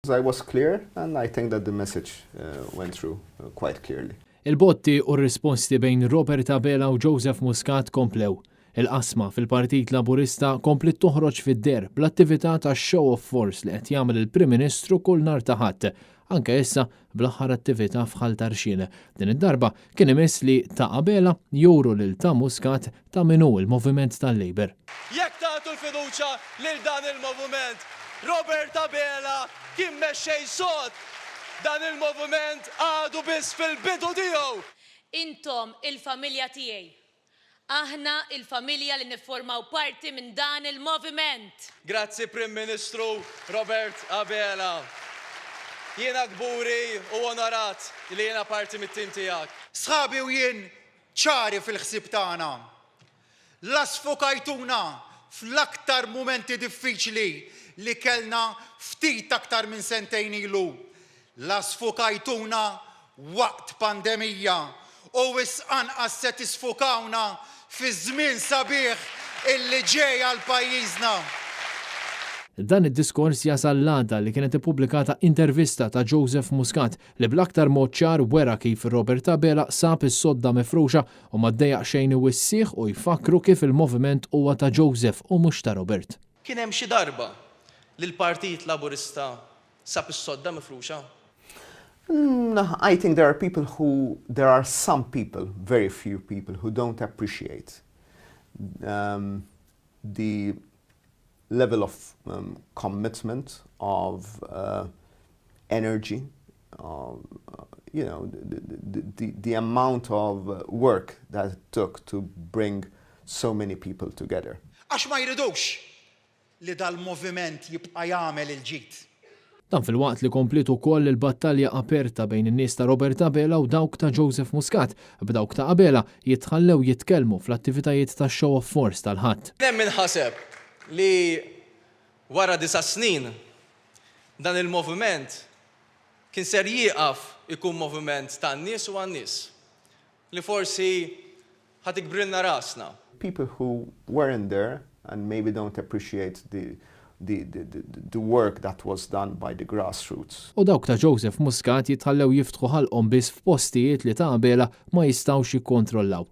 I was clear and I think that the message went through quite clearly. Il-botti u r-risposti bejn Robert Abela u Joseph Muscat komplew. Il-qasma fil-Partit Laburista komplet toħroġ fid-der bl-attività ta' show of force li qed jagħmel il-Prim Ministru kull nhar ta' Ħadd, anke issa bl-aħħar attività f'Ħal Tarxien. Din id-darba kien imiss li ta' Abela juru lil ta' Muscat ta' minnu il-Moviment tal-Labor. Jekk tagħtu l-fiduċja lil dan il-moviment, Robert Abela kien mexxej sod. Dan il-moviment għadu biss fil-bidu tiegħu. Intom il-familja tiegħi. Aħna il-familja li niffurmaw parti minn dan il-moviment. Grazzi Prim Ministru Robert Abela. Jiena gburi u onorat li jiena parti mit-tim tiegħek. Sħabi u jien ċari fil-ħsieb tagħna. La sfokajtuna fl-aktar mumenti diffiċli li kellna ftit aktar minn sentejn ilu. La sfokajtuna waqt pandemija u wisqanqas se tisfokawna fi żmien sabiħ illi ġej għal pajjiżna. Dan id-diskors jasal l-għada li kienet ippubblikata intervista ta' Joseph Muscat li bl-aktar mod ċar wera kif Robert Abela sab is-sodda mifruxa u ma ddejjaq xejn iwissih u jfakru kif il-moviment huwa ta' Joseph u mhux ta' Robert. Kien hemm xi darba li l-Partit Laburista sab is-sodda mifruxa. I think there are some people, very few people, who don't appreciate the level of commitment, of energy, the amount of work that it took to bring so many people together. Għax ma jridux li dal-moviment jibqa' jagħmel il-ġid. Dan fil-waqt li komplitu koll il-battalja aperta bejn in-nies ta' Robert Abela u dawk ta' Joseph Muscat, b'dawk ta' Abela jitħallew jitkellmu fl-attivitajiet ta' show of force tal-ħadd. Hemm minħaseb li wara 9 snin dan il-moviment kien ser jieqaf ikun moviment tan-nies u għan-nies li forsi ħadd ikbrilna rasna. People who weren't there and maybe don't appreciate the work that was done by the grassroots. U dawk ta' Joseph Muscat jitħallew jiftħu ħalqhom biss f'postijiet li ta' Abela ma jistgħux jikkontrollaw.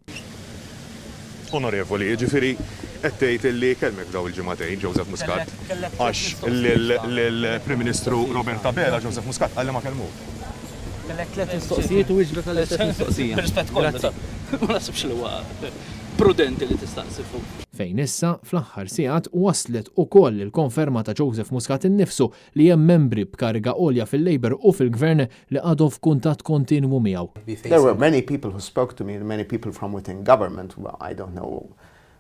Onorevoli, ġifieri qed tgħid illi kellmek daw il-ġimagħtejn Joseph Muscat għax lill-Prim Ministru Robert Abela Joseph Muscat għalli ma kellmu. Kellek tliet mistoqsijiet u jiġbek għal tliet mistoqsijiet. Rispett kollu. Ma nasibx li huwa prudenti li tistaqsi fuq. Fejn issa fl-aħħar sigħat waslet ukoll il-konferma ta' Joseph Muscat innifsu li hemm membri b'kariga għolja fil-Labor u fil-Gvern li għadhom f'kuntatt kontinwu miegħu. There were many people who spoke to me, many people from within government. Well, I don't know.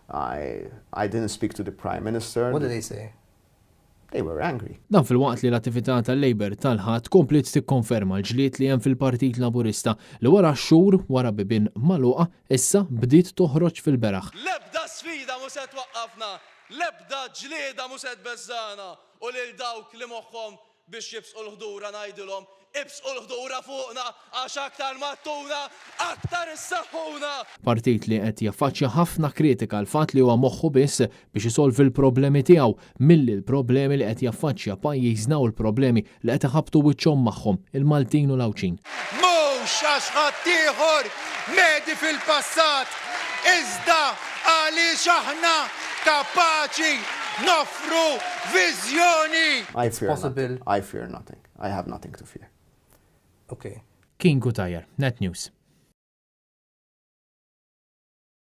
I didn't speak to the Prime Minister. What did they say? They were angry. Dan fil-waqt li l-attività tal-Labor tal-ħadd komplet tikkonferma l-ġlied li hemm fil-Partit Laburista li wara xhur wara bibien magħluqa issa bdiet toħroġ fil-beraħ. L-ebda sfida mhux se twaqqafna, l-ebda ġlieda mhux se tbeżżana u lil dawk li moħħhom biex jibsqu l-ħdura ngħidulhom ibsqu l-ħdura fuqna għax aktar mattuna, aktar issaħħuna. Partit li qed jaffaċċja ħafna kritika l fatt li huwa moħħu biss biex isolvi l-problemi tiegħu milli l-problemi li qed jaffaċċja pajjiżna u l-problemi li qed iħabbtu wiċċhom magħhom il-Maltin u l-Awċin. Mhux għax ħadd ieħor medi fil-passat, iżda għaliex aħna kapaċi nofru viżjoni. I fear nothing. I have nothing to fear. Okay. King Gutajer, Net News.